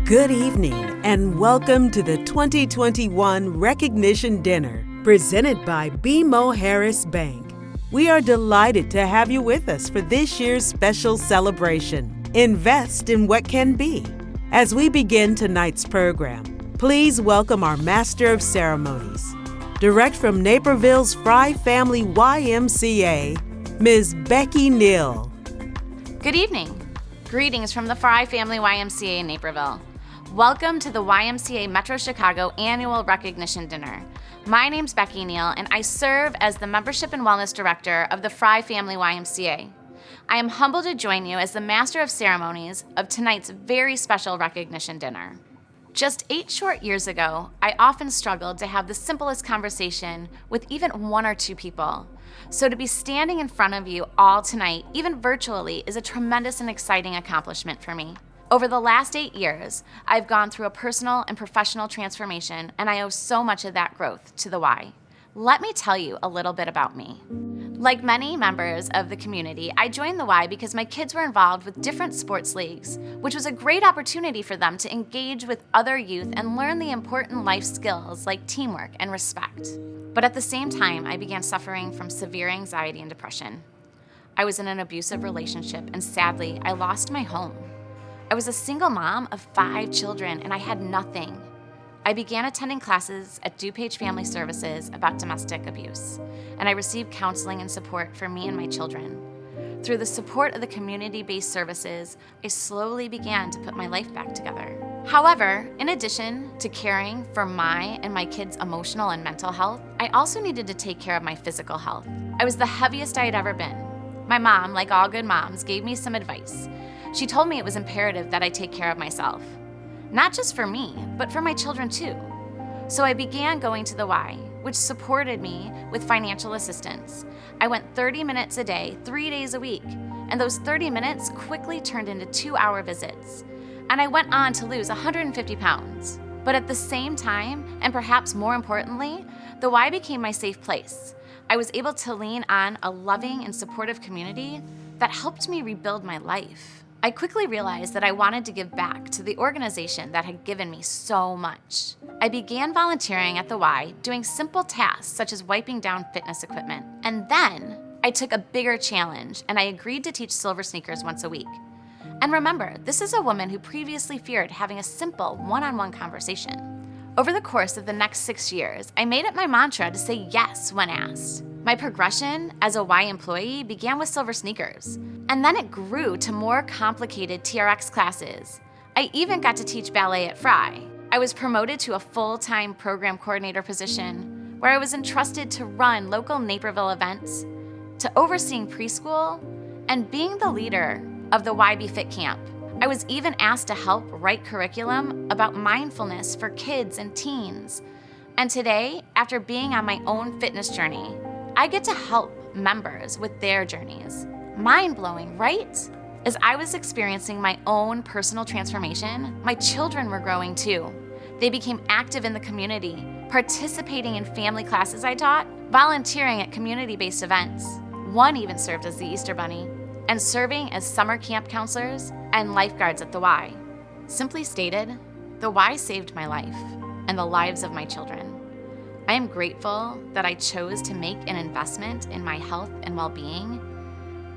Good evening and welcome to the 2021 Recognition Dinner presented by BMO Harris Bank. We are delighted to have you with us for this year's special celebration. Invest in what can be. As we begin tonight's program, please welcome our Master of Ceremonies. Direct from Naperville's Fry Family YMCA, Ms. Becky Neal. Good evening. Greetings from the Fry Family YMCA in Naperville. Welcome to the YMCA Metro Chicago Annual Recognition Dinner. My name's Becky Neal, and I serve as the Membership and Wellness Director of the Fry Family YMCA. I am humbled to join you as the Master of Ceremonies of tonight's very special recognition dinner. Just 8 short years ago, I often struggled to have the simplest conversation with even 1 or 2 people. So to be standing in front of you all tonight, even virtually, is a tremendous and exciting accomplishment for me. Over the last 8 years, I've gone through a personal and professional transformation, and I owe so much of that growth to the Y. Let me tell you a little bit about me. Like many members of the community, I joined the Y because my kids were involved with different sports leagues, which was a great opportunity for them to engage with other youth and learn the important life skills like teamwork and respect. But at the same time, I began suffering from severe anxiety and depression. I was in an abusive relationship, and sadly, I lost my home. I was a single mom of 5 children, and I had nothing. I began attending classes at DuPage Family Services about domestic abuse, and I received counseling and support for me and my children. Through the support of the community-based services, I slowly began to put my life back together. However, in addition to caring for my and my kids' emotional and mental health, I also needed to take care of my physical health. I was the heaviest I had ever been. My mom, like all good moms, gave me some advice. She told me it was imperative that I take care of myself. Not just for me, but for my children too. So I began going to the Y, which supported me with financial assistance. I went 30 minutes a day, 3 days a week, and those 30 minutes quickly turned into 2-hour visits. And I went on to lose 150 pounds. But at the same time, and perhaps more importantly, the Y became my safe place. I was able to lean on a loving and supportive community that helped me rebuild my life. I quickly realized that I wanted to give back to the organization that had given me so much. I began volunteering at the Y, doing simple tasks such as wiping down fitness equipment. And then I took a bigger challenge, and I agreed to teach silver sneakers once a week. And remember, this is a woman who previously feared having a simple one-on-one conversation. Over the course of the next 6 years, I made it my mantra to say yes when asked. My progression as a Y employee began with silver sneakers, and then it grew to more complicated TRX classes. I even got to teach ballet at Fry. I was promoted to a full-time program coordinator position, where I was entrusted to run local Naperville events, to overseeing preschool, and being the leader of the YB Fit Camp. I was even asked to help write curriculum about mindfulness for kids and teens. And today, after being on my own fitness journey, I get to help members with their journeys. Mind-blowing, right? As I was experiencing my own personal transformation, my children were growing too. They became active in the community, participating in family classes I taught, volunteering at community-based events. One even served as the Easter Bunny, and serving as summer camp counselors and lifeguards at the Y. Simply stated, the Y saved my life and the lives of my children. I am grateful that I chose to make an investment in my health and well-being,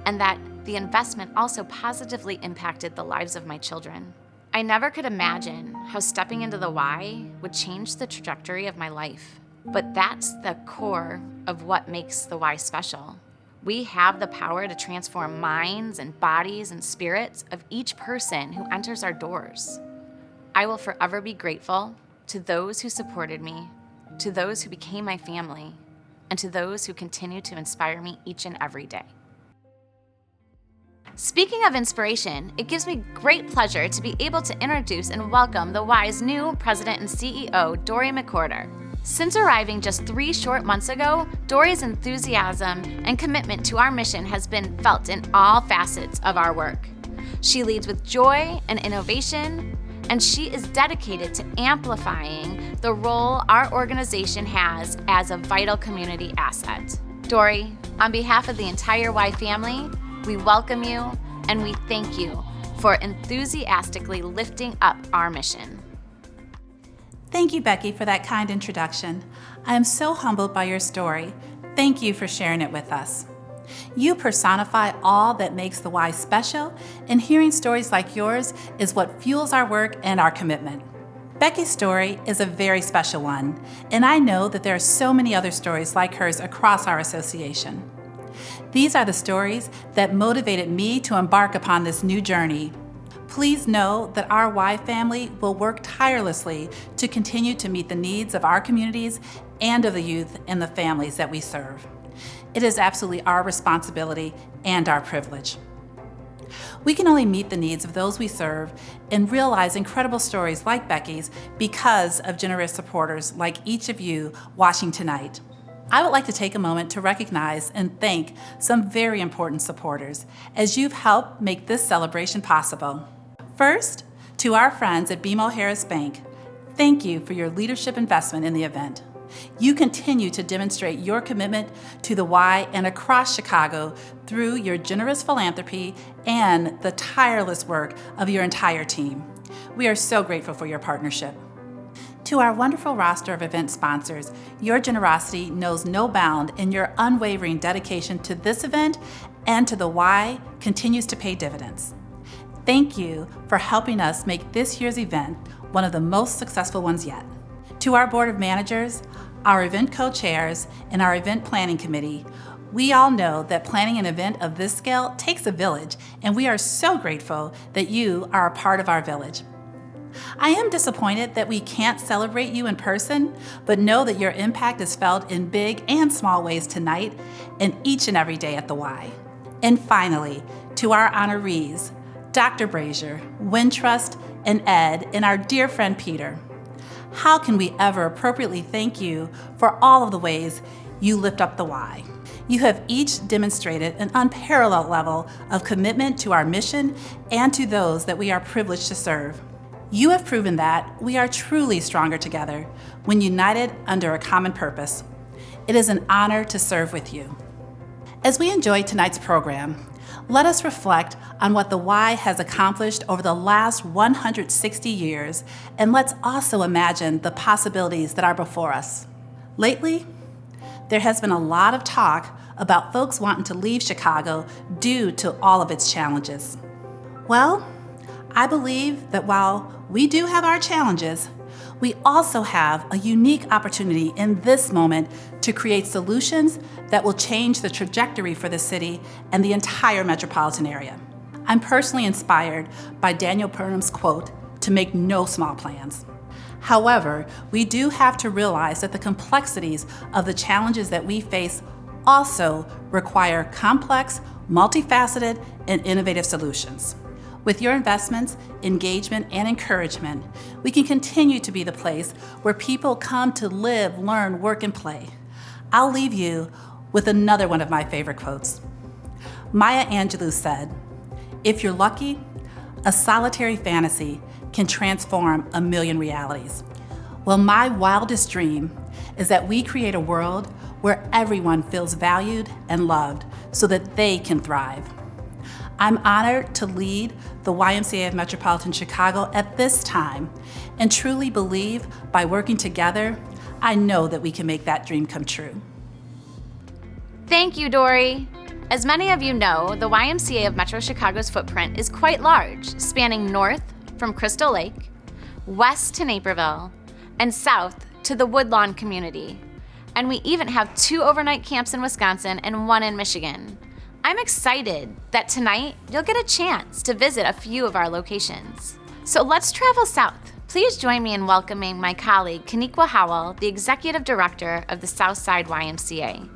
and that the investment also positively impacted the lives of my children. I never could imagine how stepping into the Y would change the trajectory of my life, but that's the core of what makes the Y special. We have the power to transform minds and bodies and spirits of each person who enters our doors. I will forever be grateful to those who supported me, to those who became my family, and to those who continue to inspire me each and every day. Speaking of inspiration, it gives me great pleasure to be able to introduce and welcome the Y's new President and CEO, Dory McWhorter. Since arriving just 3 short months ago, Dory's enthusiasm and commitment to our mission has been felt in all facets of our work. She leads with joy and innovation, and she is dedicated to amplifying the role our organization has as a vital community asset. Dory, on behalf of the entire Y family, we welcome you and we thank you for enthusiastically lifting up our mission. Thank you, Becky, for that kind introduction. I am so humbled by your story. Thank you for sharing it with us. You personify all that makes the Y special, and hearing stories like yours is what fuels our work and our commitment. Becky's story is a very special one, and I know that there are so many other stories like hers across our association. These are the stories that motivated me to embark upon this new journey. Please know that our Y family will work tirelessly to continue to meet the needs of our communities and of the youth and the families that we serve. It is absolutely our responsibility and our privilege. We can only meet the needs of those we serve and realize incredible stories like Becky's because of generous supporters like each of you watching tonight. I would like to take a moment to recognize and thank some very important supporters as you've helped make this celebration possible. First, to our friends at BMO Harris Bank, thank you for your leadership investment in the event. You continue to demonstrate your commitment to the Y and across Chicago through your generous philanthropy and the tireless work of your entire team. We are so grateful for your partnership. To our wonderful roster of event sponsors, your generosity knows no bound, and your unwavering dedication to this event and to the Y continues to pay dividends. Thank you for helping us make this year's event one of the most successful ones yet. To our board of managers, our event co-chairs, and our event planning committee, we all know that planning an event of this scale takes a village, and we are so grateful that you are a part of our village. I am disappointed that we can't celebrate you in person, but know that your impact is felt in big and small ways tonight and each and every day at the Y. And finally, to our honorees, Dr. Brazier, Wintrust, and Ed, and our dear friend Peter. How can we ever appropriately thank you for all of the ways you lift up the Y? You have each demonstrated an unparalleled level of commitment to our mission and to those that we are privileged to serve. You have proven that we are truly stronger together when united under a common purpose. It is an honor to serve with you. As we enjoy tonight's program, let us reflect on what the Y has accomplished over the last 160 years, and let's also imagine the possibilities that are before us. Lately, there has been a lot of talk about folks wanting to leave Chicago due to all of its challenges. Well, I believe that while we do have our challenges, we also have a unique opportunity in this moment to create solutions that will change the trajectory for the city and the entire metropolitan area. I'm personally inspired by Daniel Burnham's quote, "To make no small plans." However, we do have to realize that the complexities of the challenges that we face also require complex, multifaceted, and innovative solutions. With your investments, engagement, and encouragement, we can continue to be the place where people come to live, learn, work, and play. I'll leave you with another one of my favorite quotes. Maya Angelou said, "If you're lucky, a solitary fantasy can transform a million realities." Well, my wildest dream is that we create a world where everyone feels valued and loved so that they can thrive. I'm honored to lead the YMCA of Metropolitan Chicago at this time and truly believe by working together, I know that we can make that dream come true. Thank you, Dory. As many of you know, the YMCA of Metro Chicago's footprint is quite large, spanning north from Crystal Lake, west to Naperville, and south to the Woodlawn community. And we even have 2 overnight camps in Wisconsin and 1 in Michigan. I'm excited that tonight you'll get a chance to visit a few of our locations. So let's travel south. Please join me in welcoming my colleague, Kaniqua Howell, the Executive Director of the Southside YMCA.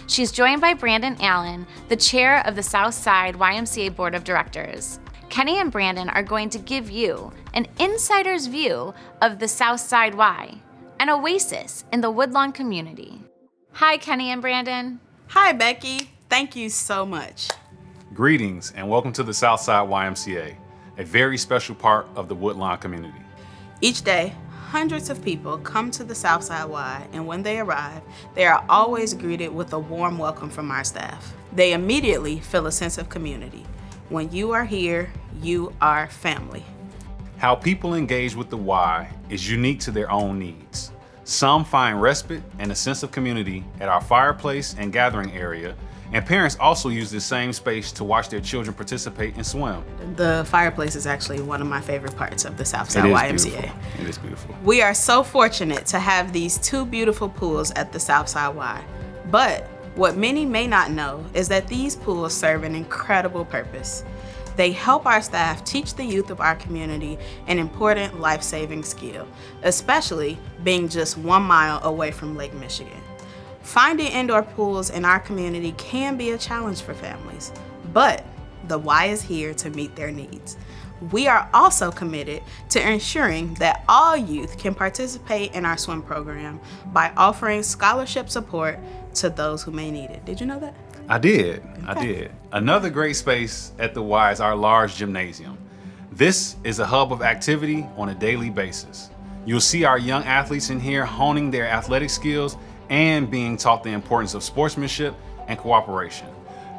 She's joined by Brandon Allen, the Chair of the Southside YMCA Board of Directors. Kenny and Brandon are going to give you an insider's view of the Southside Y, an oasis in the Woodlawn community. Hi, Kenny and Brandon. Hi, Becky. Thank you so much. Greetings and welcome to the Southside YMCA, a very special part of the Woodlawn community. Each day, hundreds of people come to the Southside Y, and when they arrive, they are always greeted with a warm welcome from our staff. They immediately feel a sense of community. When you are here, you are family. How people engage with the Y is unique to their own needs. Some find respite and a sense of community at our fireplace and gathering area, and parents also use this same space to watch their children participate and swim. The fireplace is actually one of my favorite parts of the Southside YMCA. It is beautiful. We are so fortunate to have these two beautiful pools at the Southside Y. But what many may not know is that these pools serve an incredible purpose. They help our staff teach the youth of our community an important life-saving skill, especially being just 1 mile away from Lake Michigan. Finding indoor pools in our community can be a challenge for families, but the Y is here to meet their needs. We are also committed to ensuring that all youth can participate in our swim program by offering scholarship support to those who may need it. Did you know that? I did. Another great space at the Y is our large gymnasium. This is a hub of activity on a daily basis. You'll see our young athletes in here honing their athletic skills and being taught the importance of sportsmanship and cooperation.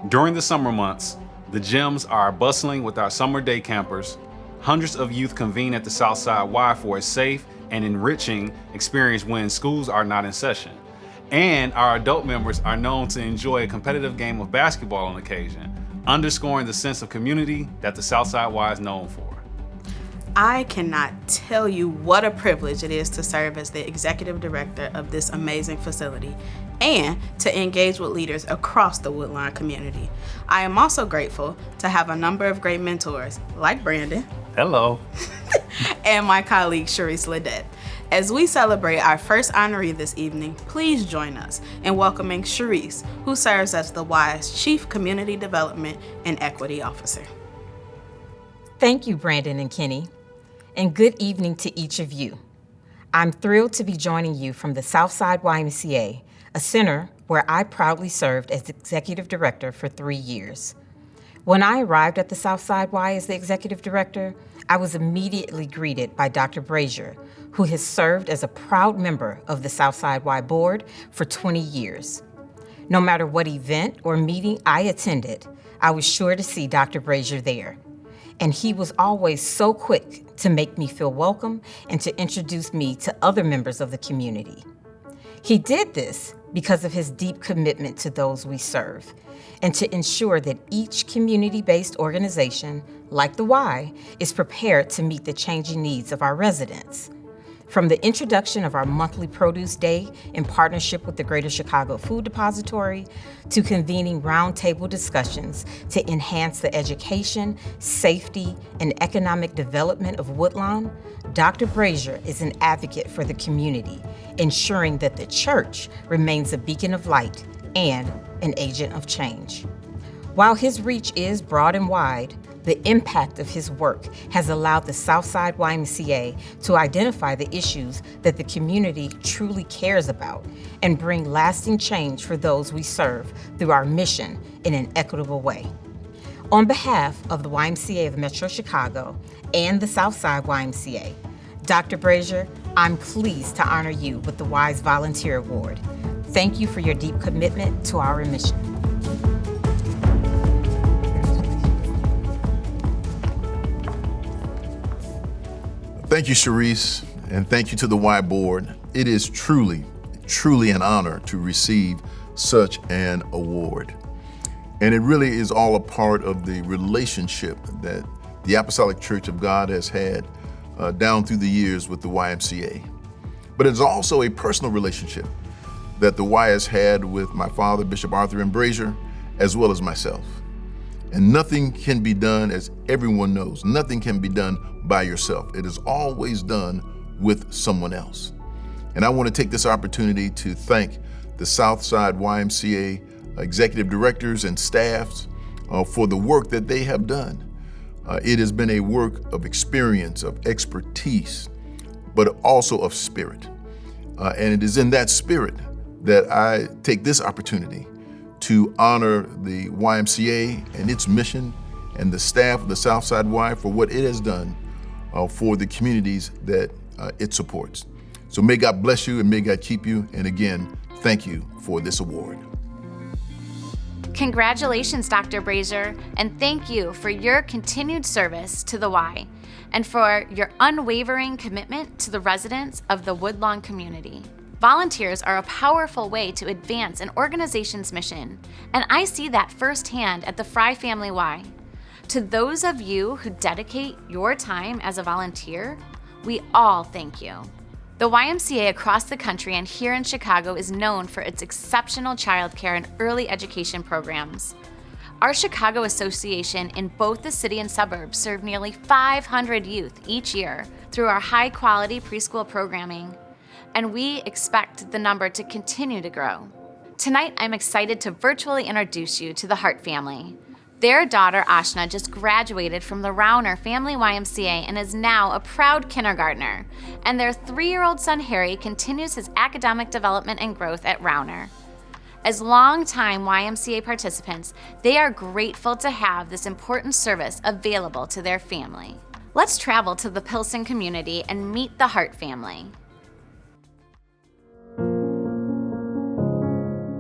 During the summer months, the gyms are bustling with our summer day campers. Hundreds of youth convene at the Southside Y for a safe and enriching experience when schools are not in session. And our adult members are known to enjoy a competitive game of basketball on occasion, underscoring the sense of community that the Southside Y is known for. I cannot tell you what a privilege it is to serve as the executive director of this amazing facility and to engage with leaders across the Woodlawn community. I am also grateful to have a number of great mentors like Brandon. Hello. And my colleague Sharice Ledette. As we celebrate our first honoree this evening, please join us in welcoming Sharice, who serves as the Y's Chief Community Development and Equity Officer. Thank you, Brandon and Kenny, and good evening to each of you. I'm thrilled to be joining you from the Southside YMCA, a center where I proudly served as Executive Director for 3 years. When I arrived at the Southside Y as the Executive Director, I was immediately greeted by Dr. Brazier, who has served as a proud member of the Southside Y Board for 20 years. No matter what event or meeting I attended, I was sure to see Dr. Brazier there. And he was always so quick to make me feel welcome and to introduce me to other members of the community. He did this because of his deep commitment to those we serve, and to ensure that each community-based organization, like the Y, is prepared to meet the changing needs of our residents. From the introduction of our monthly produce day in partnership with the Greater Chicago Food Depository, to convening roundtable discussions to enhance the education, safety, and economic development of Woodlawn, Dr. Brazier is an advocate for the community, ensuring that the church remains a beacon of light and an agent of change. While his reach is broad and wide, the impact of his work has allowed the Southside YMCA to identify the issues that the community truly cares about and bring lasting change for those we serve through our mission in an equitable way. On behalf of the YMCA of Metro Chicago and the Southside YMCA, Dr. Brazier, I'm pleased to honor you with the Wise Volunteer Award. Thank you for your deep commitment to our mission. Thank you, Sharice, and thank you to the Y Board. It is truly an honor to receive such an award. And it really is all a part of the relationship that the Apostolic Church of God has had down through the years with the YMCA. But it's also a personal relationship that the Y has had with my father, Bishop Arthur M. Brazier, as well as myself. And nothing can be done, as everyone knows, nothing can be done by yourself. It is always done with someone else. And I want to take this opportunity to thank the Southside YMCA executive directors and staffs for the work that they have done. It has been a work of experience, of expertise, but also of spirit. And it is in that spirit that I take this opportunity to honor the YMCA and its mission and the staff of the Southside Y for what it has done for the communities that it supports. So may God bless you and may God keep you. And again, thank you for this award. Congratulations, Dr. Brazier, and thank you for your continued service to the Y and for your unwavering commitment to the residents of the Woodlawn community. Volunteers are a powerful way to advance an organization's mission, and I see that firsthand at the Fry Family Y. To those of you who dedicate your time as a volunteer, we all thank you. The YMCA across the country and here in Chicago is known for its exceptional childcare and early education programs. Our Chicago Association in both the city and suburbs serve nearly 500 youth each year through our high-quality preschool programming, and we expect the number to continue to grow. Tonight, I'm excited to virtually introduce you to the Hart family. Their daughter, Ashna, just graduated from the Rauner Family YMCA and is now a proud kindergartner. And their 3-year-old son, Harry, continues his academic development and growth at Rauner. As longtime YMCA participants, they are grateful to have this important service available to their family. Let's travel to the Pilsen community and meet the Hart family.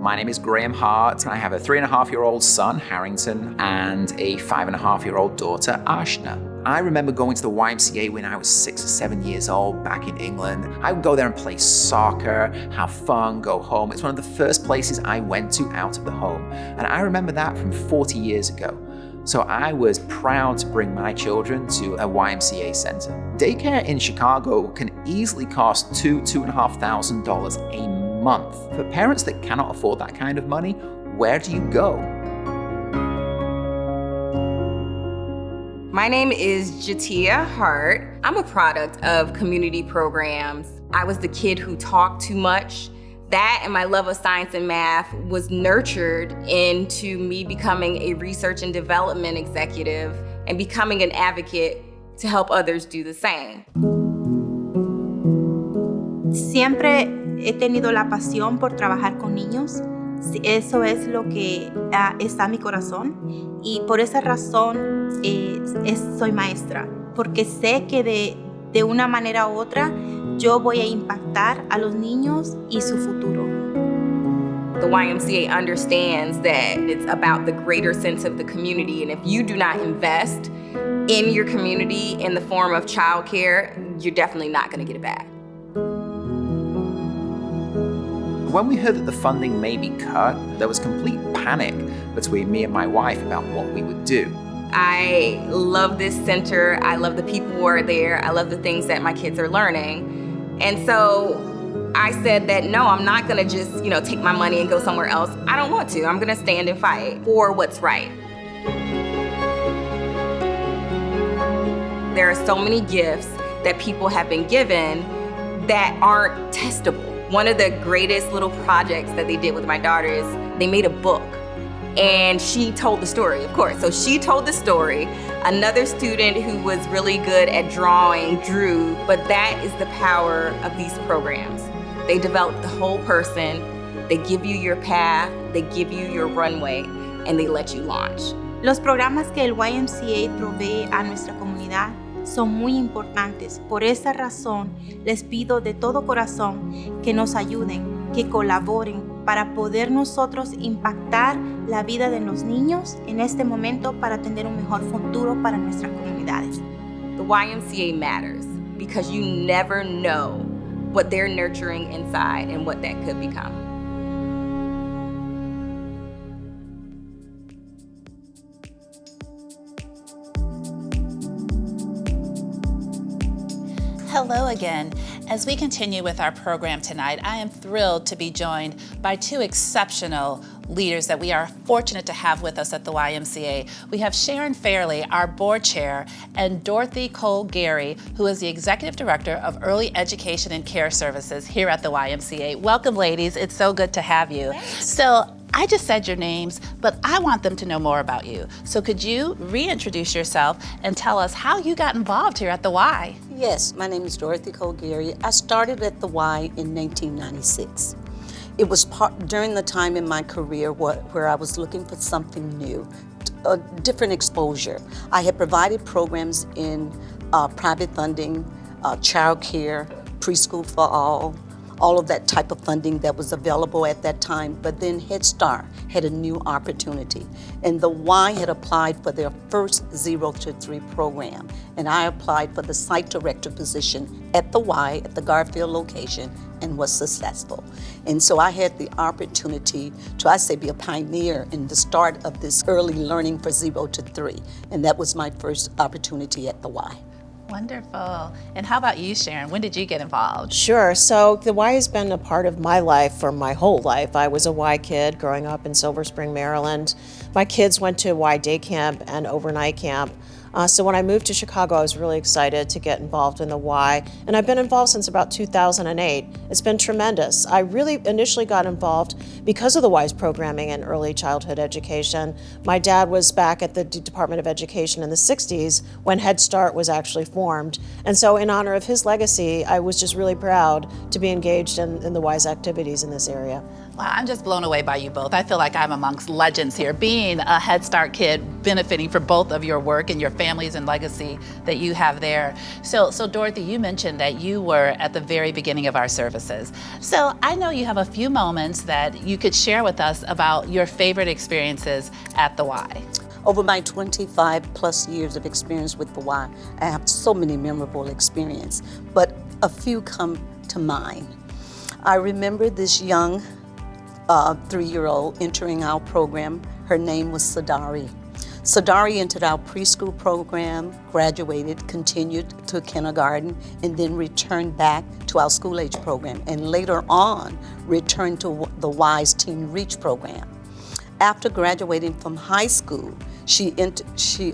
My name is Graham Hart. I have a 3.5-year-old son, Harrington, and a 5.5-year-old daughter, Ashna. I remember going to the YMCA when I was 6 or 7 years old back in England. I would go there and play soccer, have fun, go home. It's one of the first places I went to out of the home. And I remember that from 40 years ago. So I was proud to bring my children to a YMCA center. Daycare in Chicago can easily cost $2,500 a month. For parents that cannot afford that kind of money, where do you go? My name is Jatia Hart. I'm a product of community programs. I was the kid who talked too much. That and my love of science and math was nurtured into me becoming a research and development executive and becoming an advocate to help others do the same. Siempre he tenido la pasión por trabajar con niños. Eso es lo que está en mi corazón y por esa razón soy maestra, porque sé que de una manera u otra yo voy a impactar a los niños y su futuro. The YMCA understands that it's about the greater sense of the community, and if you do not invest in your community in the form of childcare, you're definitely not going to get it back. When we heard that the funding may be cut, there was complete panic between me and my wife about what we would do. I love this center. I love the people who are there. I love the things that my kids are learning. And so I said that, no, I'm not gonna just, take my money and go somewhere else. I don't want to. I'm gonna stand and fight for what's right. There are so many gifts that people have been given that aren't testable. One of the greatest little projects that they did with my daughter is they made a book, and she told the story, of course. So she told the story. Another student who was really good at drawing drew, but that is the power of these programs. They develop the whole person, they give you your path, they give you your runway, and they let you launch. Los programas que el YMCA provee a nuestra comunidad son muy importantes. Por esa razón, les pido de todo corazón que nos ayuden, que colaboren para poder nosotros impactar la vida de los niños en este momento para tener un mejor futuro para nuestras comunidades. The YMCA matters because you never know what they're nurturing inside and what that could become. Hello again. As we continue with our program tonight, I am thrilled to be joined by two exceptional leaders that we are fortunate to have with us at the YMCA. We have Sharon Fairley, our board chair, and Dorothy Cole-Gary, who is the executive director of Early Education and Care Services here at the YMCA. Welcome, ladies. It's so good to have you. Thanks. So I just said your names, but I want them to know more about you. So could you reintroduce yourself and tell us how you got involved here at the Y? Yes, my name is Dorothy Cole-Gary. I started at the Y in 1996. It was during the time in my career where I was looking for something new, a different exposure. I had provided programs in private funding, child care, preschool for all, all of that type of funding that was available at that time. But then Head Start had a new opportunity, and the Y had applied for their first 0 to 3 program, and I applied for the site director position at the Y at the Garfield location and was successful. And so I had the opportunity to, I say, be a pioneer in the start of this early learning for 0 to 3, and that was my first opportunity at the Y. Wonderful. And how about you, Sharon? When did you get involved? Sure. So the Y has been a part of my life for my whole life. I was a Y kid growing up in Silver Spring, Maryland. My kids went to Y day camp and overnight camp. So when I moved to Chicago, I was really excited to get involved in the Y, and I've been involved since about 2008. It's been tremendous. I really initially got involved because of the Y's programming in early childhood education. My dad was back at the Department of Education in the 60s when Head Start was actually formed, and so in honor of his legacy, I was just really proud to be engaged in the Y's activities in this area. Wow, I'm just blown away by you both. I feel like I'm amongst legends here, being a Head Start kid, benefiting from both of your work and your families and legacy that you have there. So Dorothy, you mentioned that you were at the very beginning of our services. So I know you have a few moments that you could share with us about your favorite experiences at the Y. Over my 25 plus years of experience with the Y, I have so many memorable experiences, but a few come to mind. I remember this young 3-year-old entering our program. Her name was Sadari. Sadari entered our preschool program, graduated, continued to kindergarten, and then returned back to our school-age program, and later on returned to the Y's Teen Reach program. After graduating from high school, she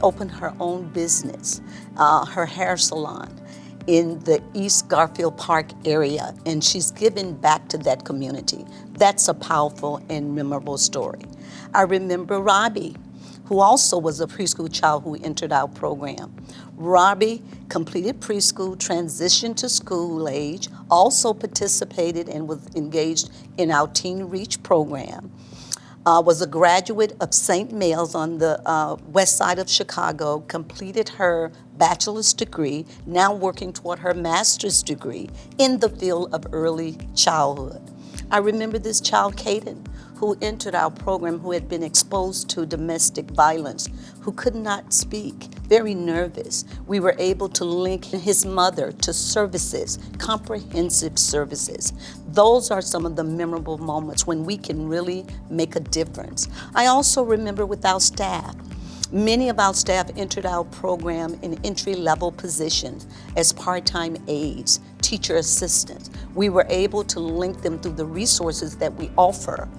opened her own business, her hair salon, in the East Garfield Park area, and she's given back to that community. That's a powerful and memorable story. I remember Robbie, who also was a preschool child who entered our program. Robbie completed preschool, transitioned to school age, also participated and was engaged in our Teen Reach program. Was a graduate of St. Mary's on the west side of Chicago, completed her bachelor's degree, now working toward her master's degree in the field of early childhood. I remember this child, Caden, who entered our program, who had been exposed to domestic violence, who could not speak, very nervous. We were able to link his mother to services, comprehensive services. Those are some of the memorable moments when we can really make a difference. I also remember with our staff, many of our staff entered our program in entry-level positions as part-time aides, teacher assistants. We were able to link them through the resources that we offer,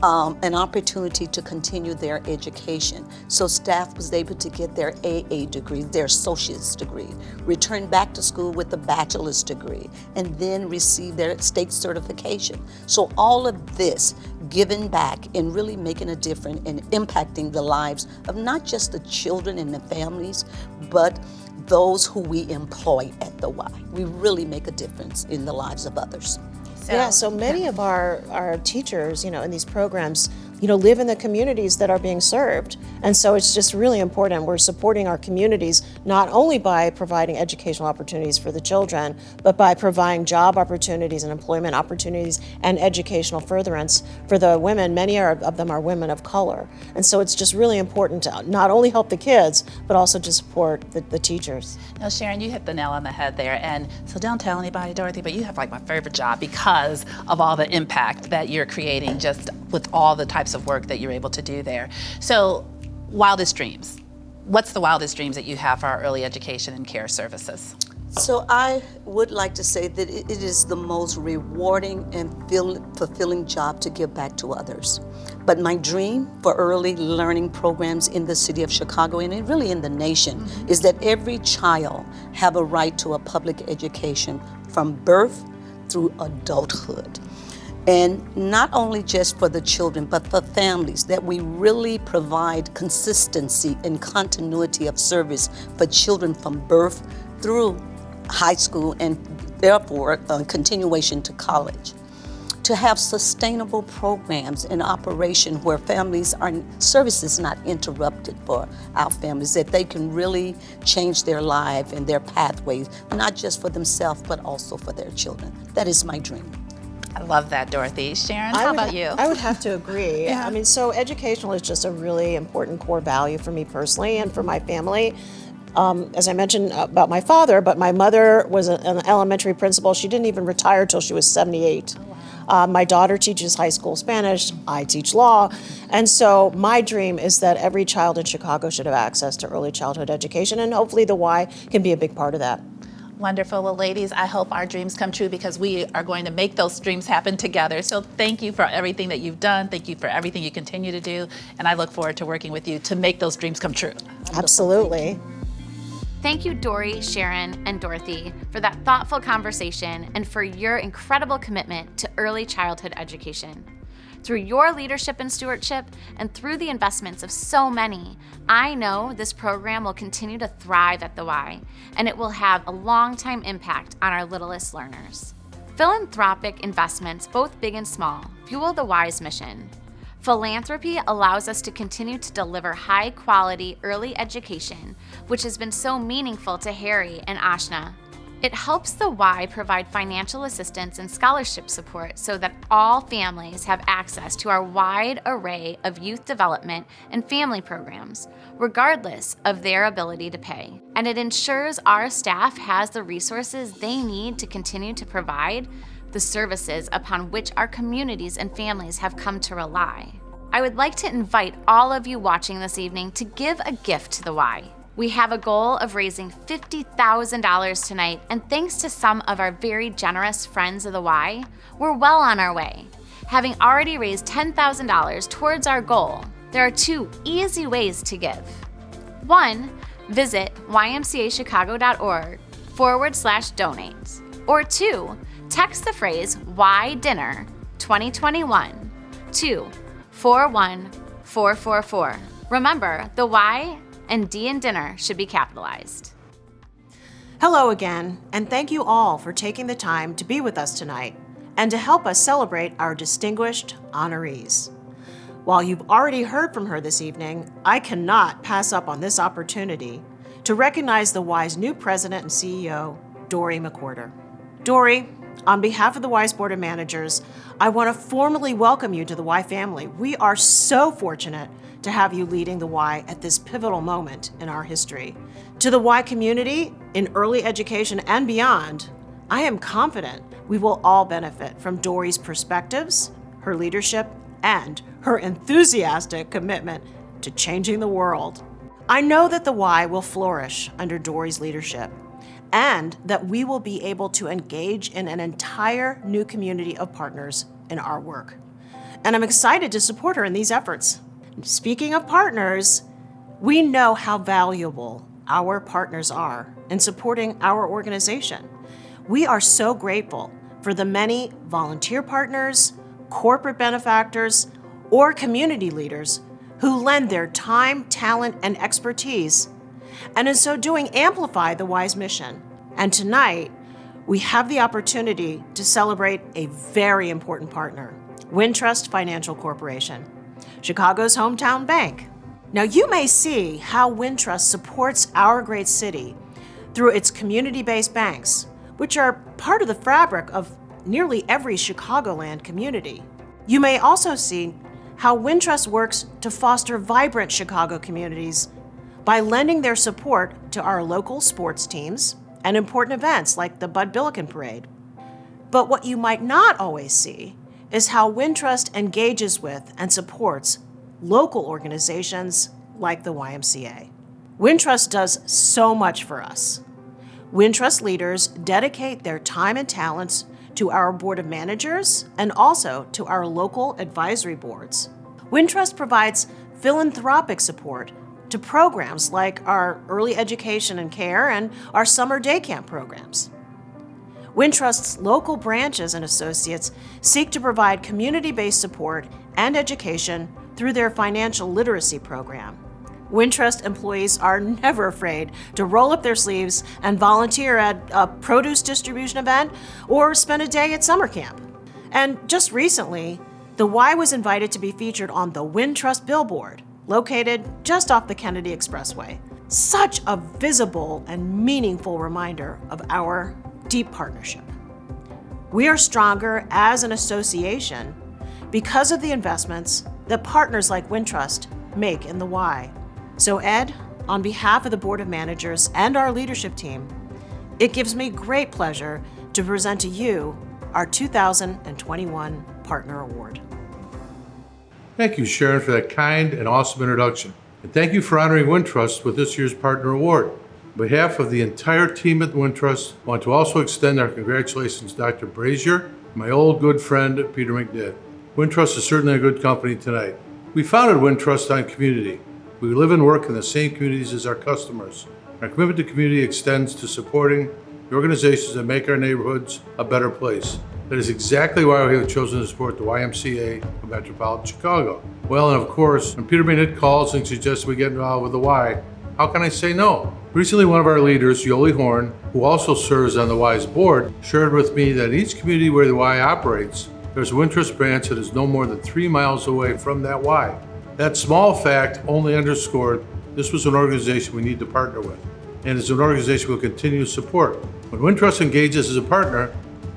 an opportunity to continue their education. So staff was able to get their AA degree, their associate's degree, return back to school with a bachelor's degree, and then receive their state certification. So all of this giving back and really making a difference and impacting the lives of not just the children and the families, but those who we employ at the Y. We really make a difference in the lives of others. So many of our teachers, in these programs, live in the communities that are being served. And so it's just really important. We're supporting our communities not only by providing educational opportunities for the children, but by providing job opportunities and employment opportunities and educational furtherance for the women. Many of them are women of color. And so it's just really important to not only help the kids, but also to support the teachers. Now, Sharon, you hit the nail on the head there. And so don't tell anybody, Dorothy, but you have like my favorite job because of all the impact that you're creating just with all the types of work that you're able to do there. So, wildest dreams. What's the wildest dreams that you have for our early education and care services? So I would like to say that it is the most rewarding and fulfilling job to give back to others. But my dream for early learning programs in the city of Chicago and really in the nation is that every child have a right to a public education from birth through adulthood. And not only just for the children, but for families, that we really provide consistency and continuity of service for children from birth through high school and therefore continuation to college. To have sustainable programs in operation where services not interrupted for our families, that they can really change their life and their pathways, not just for themselves, but also for their children. That is my dream. I love that, Dorothy. Sharon, how about you? I would have to agree. Yeah. I mean, so educational is just a really important core value for me personally and for my family. As I mentioned about my father, but my mother was an elementary principal. She didn't even retire till she was 78. Oh, wow. My daughter teaches high school Spanish. I teach law. And so my dream is that every child in Chicago should have access to early childhood education, and hopefully the Y can be a big part of that. Wonderful. Well, ladies, I hope our dreams come true because we are going to make those dreams happen together. So thank you for everything that you've done. Thank you for everything you continue to do. And I look forward to working with you to make those dreams come true. Absolutely. Thank you, Dory, Sharon, and Dorothy, for that thoughtful conversation and for your incredible commitment to early childhood education. Through your leadership and stewardship, and through the investments of so many, I know this program will continue to thrive at the Y, and it will have a long-time impact on our littlest learners. Philanthropic investments, both big and small, fuel the Y's mission. Philanthropy allows us to continue to deliver high-quality early education, which has been so meaningful to Harry and Ashna. It helps the Y provide financial assistance and scholarship support so that all families have access to our wide array of youth development and family programs, regardless of their ability to pay. And it ensures our staff has the resources they need to continue to provide the services upon which our communities and families have come to rely. I would like to invite all of you watching this evening to give a gift to the Y. We have a goal of raising $50,000 tonight, and thanks to some of our very generous friends of the Y, we're well on our way. Having already raised $10,000 towards our goal, there are 2 easy ways to give. 1, visit ymcachicago.org/donate. Or 2, text the phrase Y Dinner 2021 to 41444. Remember, the Y and D in dinner should be capitalized. Hello again, and thank you all for taking the time to be with us tonight and to help us celebrate our distinguished honorees. While you've already heard from her this evening, I cannot pass up on this opportunity to recognize the Y's new president and CEO, Dory McWhorter. Dory, on behalf of the Y's Board of Managers, I want to formally welcome you to the Y family. We are so fortunate to have you leading the Y at this pivotal moment in our history. To the Y community in early education and beyond, I am confident we will all benefit from Dory's perspectives, her leadership, and her enthusiastic commitment to changing the world. I know that the Y will flourish under Dory's leadership, and that we will be able to engage in an entire new community of partners in our work. And I'm excited to support her in these efforts. Speaking of partners, we know how valuable our partners are in supporting our organization. We are so grateful for the many volunteer partners, corporate benefactors, or community leaders who lend their time, talent, and expertise, and in so doing amplify the Y's mission. And tonight, we have the opportunity to celebrate a very important partner, Wintrust Financial Corporation, Chicago's hometown bank. Now, you may see how Wintrust supports our great city through its community-based banks, which are part of the fabric of nearly every Chicagoland community. You may also see how Wintrust works to foster vibrant Chicago communities by lending their support to our local sports teams and important events like the Bud Billiken Parade. But what you might not always see is how Wintrust engages with and supports local organizations like the YMCA. Wintrust does so much for us. Wintrust leaders dedicate their time and talents to our Board of Managers and also to our local advisory boards. Wintrust provides philanthropic support to programs like our early education and care and our summer day camp programs. Wintrust's local branches and associates seek to provide community-based support and education through their financial literacy program. Wintrust employees are never afraid to roll up their sleeves and volunteer at a produce distribution event or spend a day at summer camp. And just recently, the Y was invited to be featured on the Wintrust billboard, located just off the Kennedy Expressway. Such a visible and meaningful reminder of our deep partnership. We are stronger as an association because of the investments that partners like Wintrust make in the Y. So Ed, on behalf of the Board of Managers and our leadership team, it gives me great pleasure to present to you our 2021 Partner Award. Thank you, Sharon, for that kind and awesome introduction. And thank you for honoring Wintrust with this year's Partner Award. On behalf of the entire team at Wintrust, I want to also extend our congratulations to Dr. Brazier and my old good friend, Peter McNitt. Wintrust is certainly a good company tonight. We founded Wintrust on community. We live and work in the same communities as our customers. Our commitment to community extends to supporting the organizations that make our neighborhoods a better place. That is exactly why we have chosen to support the YMCA of Metropolitan Chicago. Well, and of course, when Peter McNitt calls and suggests we get involved with the Y, how can I say no? Recently, one of our leaders, Yoli Horn, who also serves on the Y's board, shared with me that each community where the Y operates, there's a Wintrust branch that is no more than 3 miles away from that Y. That small fact only underscored this was an organization we need to partner with, and it's an organization we'll continue to support. When Wintrust engages as a partner,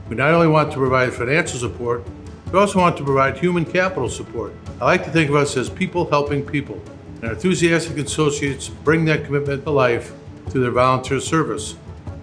we not only want to provide financial support, we also want to provide human capital support. I like to think of us as people helping people, and our enthusiastic associates bring that commitment to life through their volunteer service.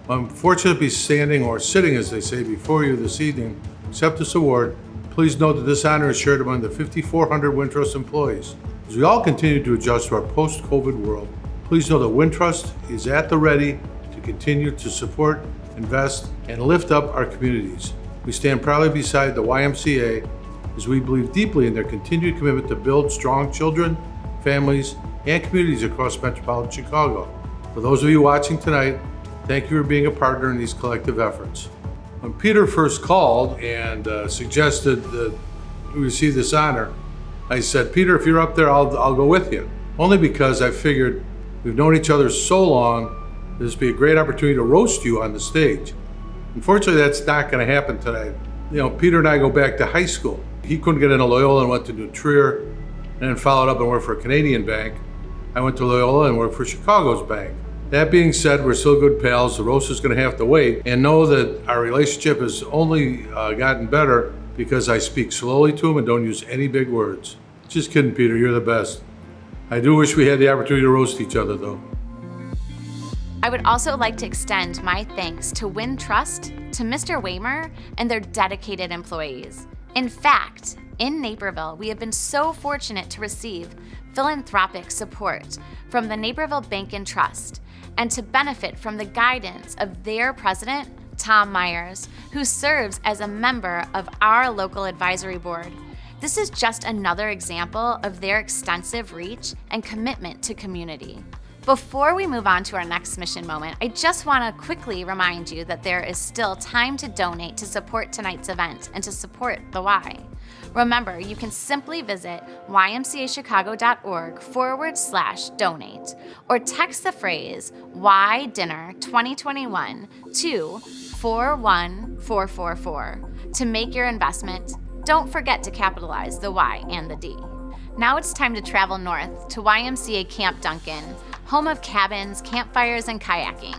I'm fortunate to be standing, or sitting as they say, before you this evening to accept this award. Please note that this honor is shared among the 5,400 Wintrust employees. As we all continue to adjust to our post-COVID world, please know that Wintrust is at the ready to continue to support, invest, and lift up our communities. We stand proudly beside the YMCA as we believe deeply in their continued commitment to build strong children, families, and communities across metropolitan Chicago. For those of you watching tonight, thank you for being a partner in these collective efforts. When Peter first called and suggested that we receive this honor, I said, Peter, if you're up there, I'll go with you. Only because I figured we've known each other so long, this would be a great opportunity to roast you on the stage. Unfortunately, that's not going to happen tonight. You know, Peter and I go back to high school. He couldn't get into Loyola and went to New Trier, and then followed up and worked for a Canadian bank. I went to Loyola and worked for Chicago's bank. That being said, we're still good pals. The roast is going to have to wait, and know that our relationship has only gotten better because I speak slowly to him and don't use any big words. Just kidding, Peter, you're the best. I do wish we had the opportunity to roast each other, though. I would also like to extend my thanks to Wintrust, to Mr. Waymer, and their dedicated employees. In fact, in Naperville, we have been so fortunate to receive philanthropic support from the Naperville Bank and Trust, and to benefit from the guidance of their president, Tom Myers, who serves as a member of our local advisory board. This is just another example of their extensive reach and commitment to community. Before we move on to our next mission moment, I just want to quickly remind you that there is still time to donate to support tonight's event and to support the Y. Remember, you can simply visit ymcachicago.org/donate or text the phrase Y Dinner 2021 to 41444 to make your investment. Don't forget to capitalize the Y and the D. Now it's time to travel north to YMCA Camp Duncan, home of cabins, campfires, and kayaking.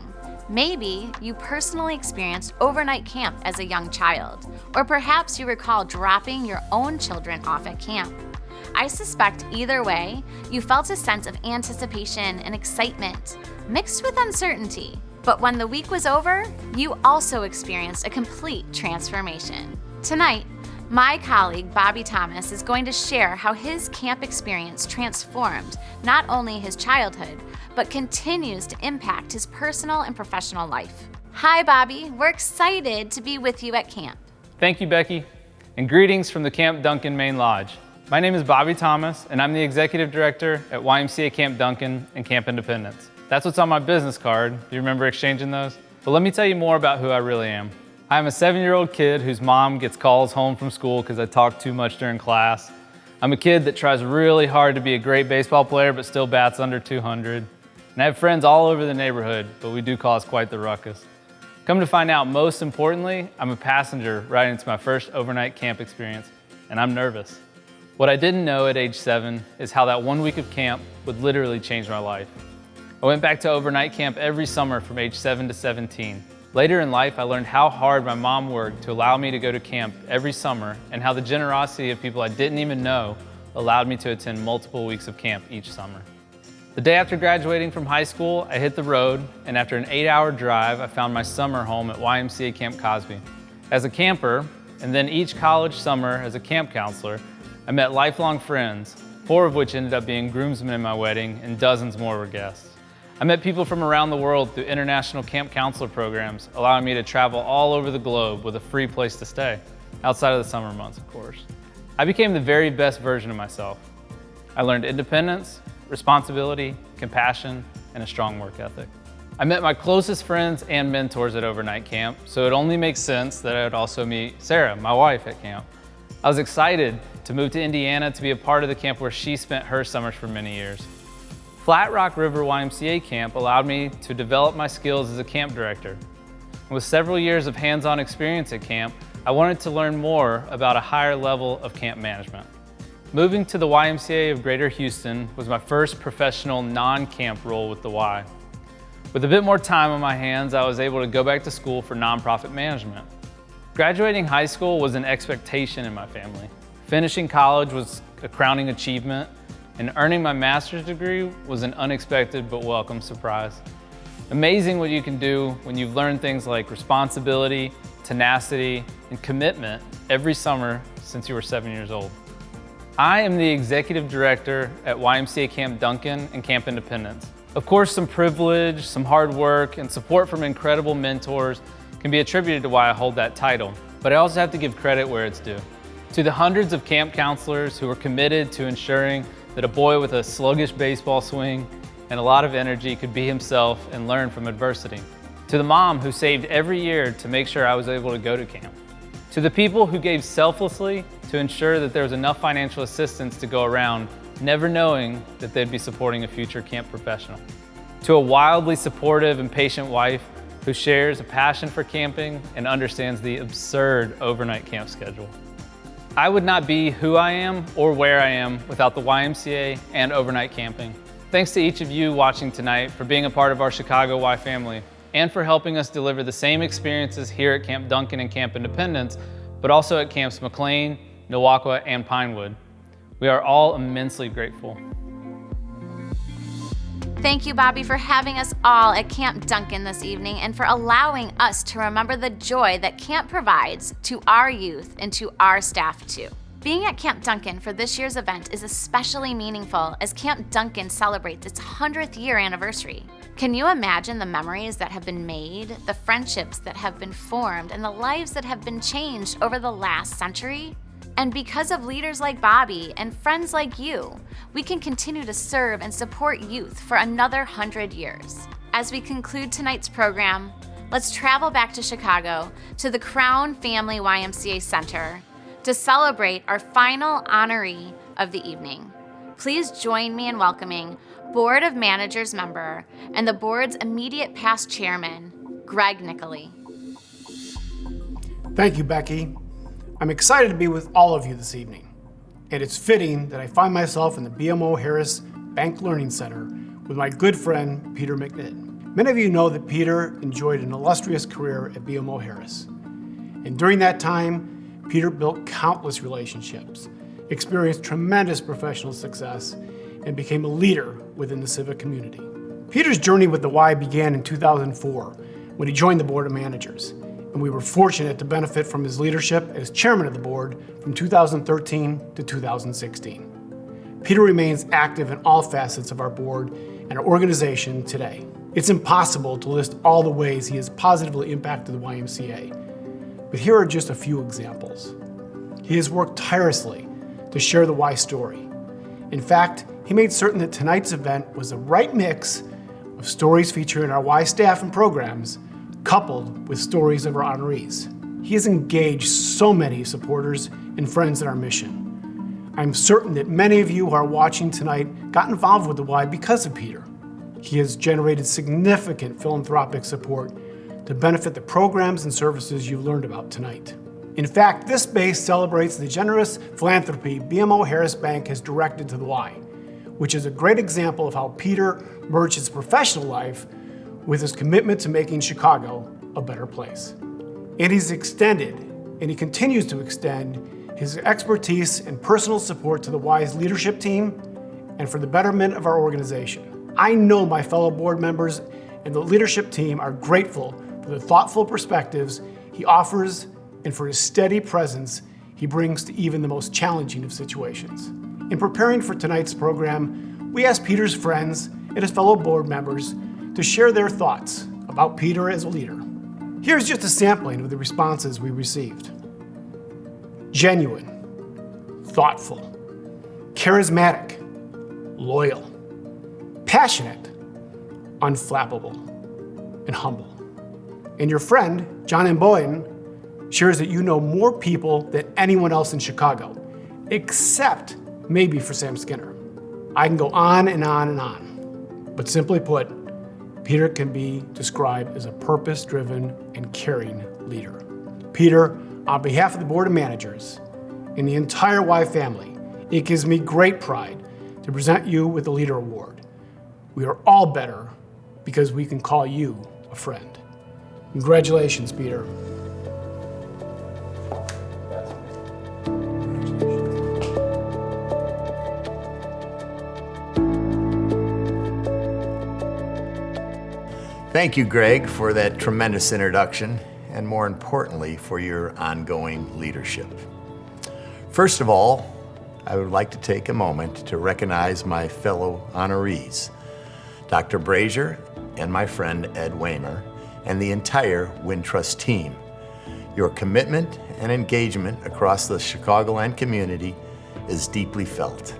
Maybe you personally experienced overnight camp as a young child, or perhaps you recall dropping your own children off at camp. I suspect either way, you felt a sense of anticipation and excitement, mixed with uncertainty. But when the week was over, you also experienced a complete transformation. Tonight, my colleague, Bobby Thomas, is going to share how his camp experience transformed not only his childhood, but continues to impact his personal and professional life. Hi, Bobby. We're excited to be with you at camp. Thank you, Becky, and greetings from the Camp Duncan Main Lodge. My name is Bobby Thomas, and I'm the Executive Director at YMCA Camp Duncan and Camp Independence. That's what's on my business card. Do you remember exchanging those? But let me tell you more about who I really am. I'm a 7-year-old kid whose mom gets calls home from school because I talk too much during class. I'm a kid that tries really hard to be a great baseball player but still bats under 200. And I have friends all over the neighborhood, but we do cause quite the ruckus. Come to find out, most importantly, I'm a passenger riding into my first overnight camp experience, and I'm nervous. What I didn't know at age 7 is how that 1 week of camp would literally change my life. I went back to overnight camp every summer from age 7 to 17. Later in life, I learned how hard my mom worked to allow me to go to camp every summer and how the generosity of people I didn't even know allowed me to attend multiple weeks of camp each summer. The day after graduating from high school, I hit the road, and after an 8-hour drive, I found my summer home at YMCA Camp Cosby. As a camper, and then each college summer as a camp counselor, I met lifelong friends, 4 of which ended up being groomsmen in my wedding, and dozens more were guests. I met people from around the world through international camp counselor programs, allowing me to travel all over the globe with a free place to stay, outside of the summer months, of course. I became the very best version of myself. I learned independence, responsibility, compassion, and a strong work ethic. I met my closest friends and mentors at overnight camp, so it only makes sense that I would also meet Sarah, my wife, at camp. I was excited to move to Indiana to be a part of the camp where she spent her summers for many years. Flat Rock River YMCA Camp allowed me to develop my skills as a camp director. With several years of hands-on experience at camp, I wanted to learn more about a higher level of camp management. Moving to the YMCA of Greater Houston was my first professional non-camp role with the Y. With a bit more time on my hands, I was able to go back to school for nonprofit management. Graduating high school was an expectation in my family. Finishing college was a crowning achievement, and earning my master's degree was an unexpected but welcome surprise. Amazing what you can do when you've learned things like responsibility, tenacity, and commitment every summer since you were 7 years old. I am the executive director at YMCA Camp Duncan and Camp Independence. Of course, some privilege, some hard work, and support from incredible mentors can be attributed to why I hold that title, but I also have to give credit where it's due. To the hundreds of camp counselors who are committed to ensuring that a boy with a sluggish baseball swing and a lot of energy could be himself and learn from adversity. To the mom who saved every year to make sure I was able to go to camp. To the people who gave selflessly to ensure that there was enough financial assistance to go around, never knowing that they'd be supporting a future camp professional. To a wildly supportive and patient wife who shares a passion for camping and understands the absurd overnight camp schedule. I would not be who I am or where I am without the YMCA and overnight camping. Thanks to each of you watching tonight for being a part of our Chicago Y family and for helping us deliver the same experiences here at Camp Duncan and Camp Independence, but also at Camps McLean, Nowaqua, and Pinewood. We are all immensely grateful. Thank you, Bobby, for having us all at Camp Duncan this evening and for allowing us to remember the joy that camp provides to our youth and to our staff too. Being at Camp Duncan for this year's event is especially meaningful as Camp Duncan celebrates its 100th year anniversary. Can you imagine the memories that have been made, the friendships that have been formed, and the lives that have been changed over the last century? And because of leaders like Bobby and friends like you, we can continue to serve and support youth for another 100 years. As we conclude tonight's program, let's travel back to Chicago to the Crown Family YMCA Center to celebrate our final honoree of the evening. Please join me in welcoming Board of Managers member and the board's immediate past chairman, Greg Nicoli. Thank you, Becky. I'm excited to be with all of you this evening, and it's fitting that I find myself in the BMO Harris Bank Learning Center with my good friend, Peter McNitt. Many of you know that Peter enjoyed an illustrious career at BMO Harris, and during that time, Peter built countless relationships, experienced tremendous professional success, and became a leader within the civic community. Peter's journey with the Y began in 2004 when he joined the Board of Managers, and we were fortunate to benefit from his leadership as chairman of the board from 2013 to 2016. Peter remains active in all facets of our board and our organization today. It's impossible to list all the ways he has positively impacted the YMCA, but here are just a few examples. He has worked tirelessly to share the Y story. In fact, he made certain that tonight's event was the right mix of stories featuring our Y staff and programs, coupled with stories of our honorees. He has engaged so many supporters and friends in our mission. I'm certain that many of you who are watching tonight got involved with the Y because of Peter. He has generated significant philanthropic support to benefit the programs and services you've learned about tonight. In fact, this space celebrates the generous philanthropy BMO Harris Bank has directed to the Y, which is a great example of how Peter merged his professional life with his commitment to making Chicago a better place. And he's extended, and he continues to extend, his expertise and personal support to the WISE leadership team and for the betterment of our organization. I know my fellow board members and the leadership team are grateful for the thoughtful perspectives he offers and for his steady presence he brings to even the most challenging of situations. In preparing for tonight's program, we asked Peter's friends and his fellow board members to share their thoughts about Peter as a leader. Here's just a sampling of the responses we received. Genuine, thoughtful, charismatic, loyal, passionate, unflappable, and humble. And your friend, John M. Boyden, shares that you know more people than anyone else in Chicago, except maybe for Sam Skinner. I can go on and on and on, but simply put, Peter can be described as a purpose-driven and caring leader. Peter, on behalf of the Board of Managers and the entire Y family, it gives me great pride to present you with the Leader Award. We are all better because we can call you a friend. Congratulations, Peter. Thank you, Greg, for that tremendous introduction, and more importantly, for your ongoing leadership. First of all, I would like to take a moment to recognize my fellow honorees, Dr. Brazier and my friend Ed Waymer, and the entire Wintrust team. Your commitment and engagement across the Chicagoland community is deeply felt,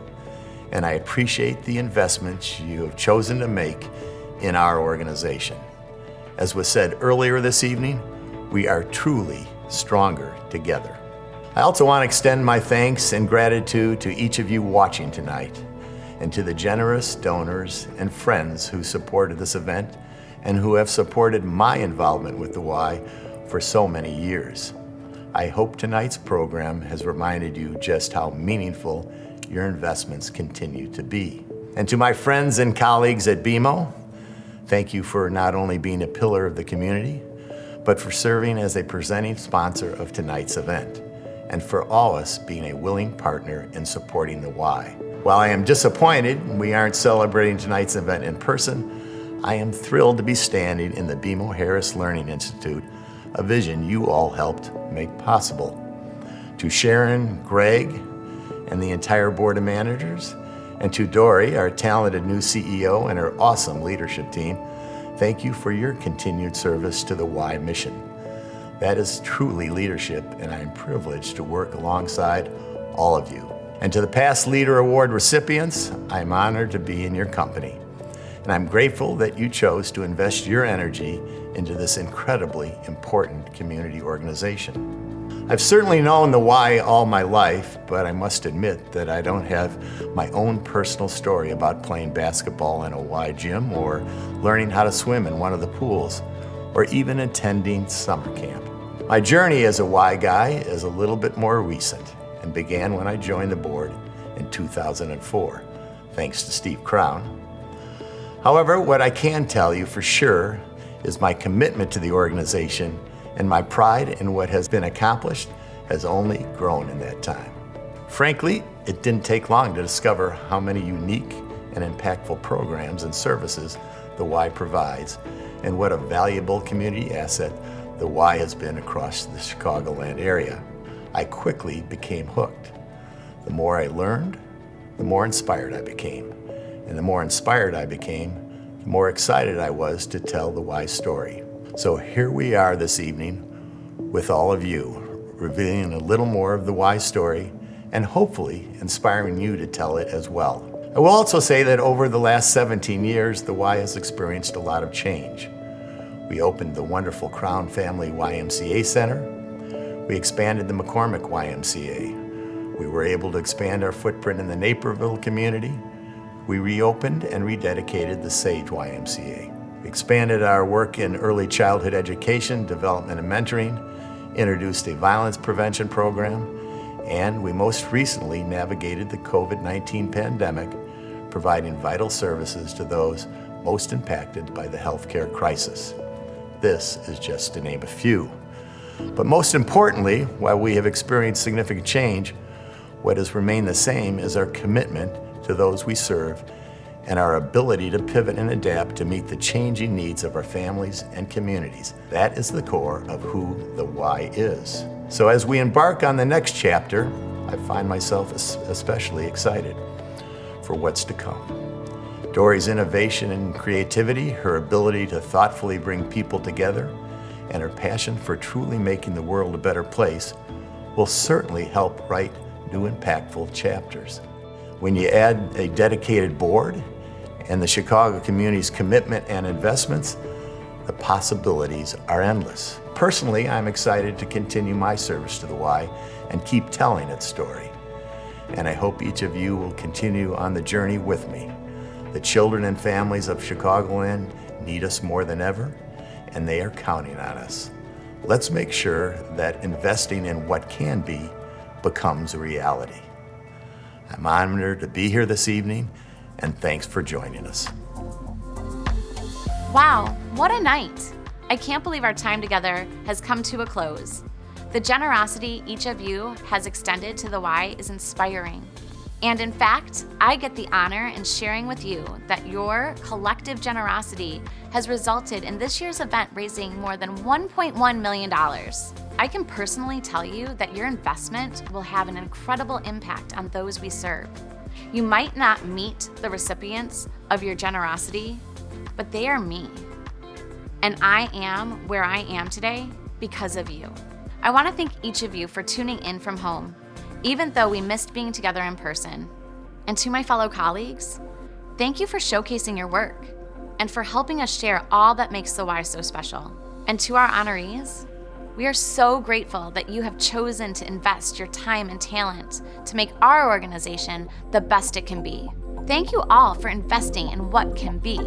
and I appreciate the investments you have chosen to make in our organization. As was said earlier this evening, we are truly stronger together. I also want to extend my thanks and gratitude to each of you watching tonight, and to the generous donors and friends who supported this event and who have supported my involvement with the Y for so many years. I hope tonight's program has reminded you just how meaningful your investments continue to be. And to my friends and colleagues at BMO, thank you for not only being a pillar of the community, but for serving as a presenting sponsor of tonight's event, and for always being a willing partner in supporting the Y. While I am disappointed we aren't celebrating tonight's event in person, I am thrilled to be standing in the BMO Harris Learning Institute, a vision you all helped make possible. To Sharon, Greg, and the entire Board of Managers, and to Dory, our talented new CEO, and her awesome leadership team, thank you for your continued service to the Y mission. That is truly leadership, and I am privileged to work alongside all of you. And to the past Leader Award recipients, I am honored to be in your company. And I'm grateful that you chose to invest your energy into this incredibly important community organization. I've certainly known the Y all my life, but I must admit that I don't have my own personal story about playing basketball in a Y gym, or learning how to swim in one of the pools, or even attending summer camp. My journey as a Y guy is a little bit more recent and began when I joined the board in 2004, thanks to Steve Crown. However, what I can tell you for sure is my commitment to the organization and my pride in what has been accomplished has only grown in that time. Frankly, it didn't take long to discover how many unique and impactful programs and services the Y provides, and what a valuable community asset the Y has been across the Chicagoland area. I quickly became hooked. The more I learned, the more inspired I became. And the more inspired I became, the more excited I was to tell the Y story. So here we are this evening with all of you, revealing a little more of the Y story and hopefully inspiring you to tell it as well. I will also say that over the last 17 years, the Y has experienced a lot of change. We opened the wonderful Crown Family YMCA Center. We expanded the McCormick YMCA. We were able to expand our footprint in the Naperville community. We reopened and rededicated the Sage YMCA. We expanded our work in early childhood education, development, and mentoring, introduced a violence prevention program, and we most recently navigated the COVID-19 pandemic, providing vital services to those most impacted by the healthcare crisis. This is just to name a few. But most importantly, while we have experienced significant change, what has remained the same is our commitment to those we serve and our ability to pivot and adapt to meet the changing needs of our families and communities. That is the core of who the Y is. So as we embark on the next chapter, I find myself especially excited for what's to come. Dory's innovation and creativity, her ability to thoughtfully bring people together, and her passion for truly making the world a better place will certainly help write new impactful chapters. When you add a dedicated board and the Chicago community's commitment and investments, the possibilities are endless. Personally, I'm excited to continue my service to the Y and keep telling its story. And I hope each of you will continue on the journey with me. The children and families of Chicagoland need us more than ever, and they are counting on us. Let's make sure that investing in what can be becomes a reality. I'm honored to be here this evening, and thanks for joining us. Wow, what a night! I can't believe our time together has come to a close. The generosity each of you has extended to the Y is inspiring. And in fact, I get the honor in sharing with you that your collective generosity has resulted in this year's event raising more than $1.1 million. I can personally tell you that your investment will have an incredible impact on those we serve. You might not meet the recipients of your generosity, but they are me. And I am where I am today because of you. I want to thank each of you for tuning in from home, even though we missed being together in person. And to my fellow colleagues, thank you for showcasing your work and for helping us share all that makes the Y so special. And to our honorees, we are so grateful that you have chosen to invest your time and talent to make our organization the best it can be. Thank you all for investing in what can be.